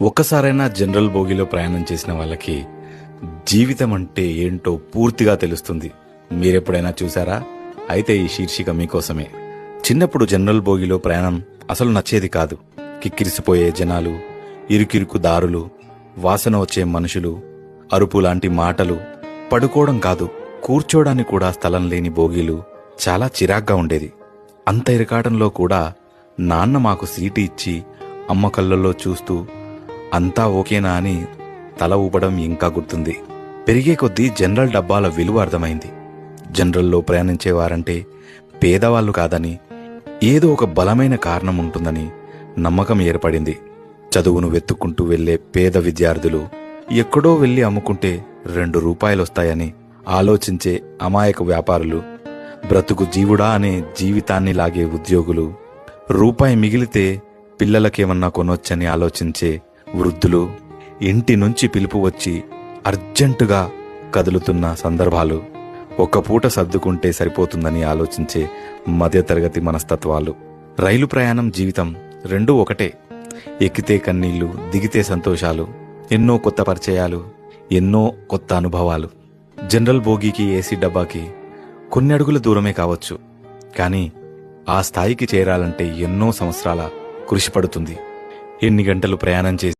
ఒక్కసారైనా జనరల్ బోగిలో ప్రయాణం చేసిన వాళ్ళకి జీవితం అంటే ఏంటో పూర్తిగా తెలుస్తుంది. మీరెప్పుడైనా చూసారా? అయితే ఈ శీర్షిక మీకోసమే. చిన్నప్పుడు జనరల్ బోగిలో ప్రయాణం అసలు నచ్చేది కాదు. కిక్కిరిసిపోయే జనాలు, ఇరుకిరుకు దారులు, వాసన వచ్చే మనుషులు, అరుపు లాంటి మాటలు, పడుకోవడం కాదు కూర్చోడానికి కూడా స్థలం లేని బోగీలు చాలా చిరాగ్గా ఉండేది. అంత ఇరకాటంలో కూడా నాన్న మాకు సీటు ఇచ్చి అమ్మ కళ్ళల్లో చూస్తూ అంతా ఓకేనా అని తల ఊపడం ఇంకా గుర్తుంది. పెరిగే కొద్దీ జనరల్ డబ్బాల విలువ అర్థమైంది. జనరల్లో ప్రయాణించేవారంటే పేదవాళ్లు కాదని, ఏదో ఒక బలమైన కారణం ఉంటుందని నమ్మకం ఏర్పడింది. చదువును వెతుక్కుంటూ వెళ్లే పేద విద్యార్థులు, ఎక్కడో వెళ్లి అమ్ముకుంటే 2 రూపాయలొస్తాయని ఆలోచించే అమాయక వ్యాపారులు, బ్రతుకు జీవుడా అనే జీవితాన్ని లాగే ఉద్యోగులు, రూపాయి మిగిలితే పిల్లలకేమన్నా కొనొచ్చని ఆలోచించే వృద్ధులు, ఇంటి నుంచి పిలుపు వచ్చి అర్జెంటుగా కదులుతున్న సందర్భాలు, ఒక్క పూట సర్దుకుంటే సరిపోతుందని ఆలోచించే మధ్యతరగతి మనస్తత్వాలు. రైలు ప్రయాణం, జీవితం రెండూ ఒకటే. ఎక్కితే కన్నీళ్లు, దిగితే సంతోషాలు, ఎన్నో కొత్త పరిచయాలు, ఎన్నో కొత్త అనుభవాలు. జనరల్ బోగీకి, ఏసీ డబ్బాకి కొన్ని అడుగుల దూరమే కావచ్చు, కానీ ఆ స్థాయికి చేరాలంటే ఎన్నో సంవత్సరాల కృషి పడుతుంది. ఎన్ని గంటలు ప్రయాణం చేసి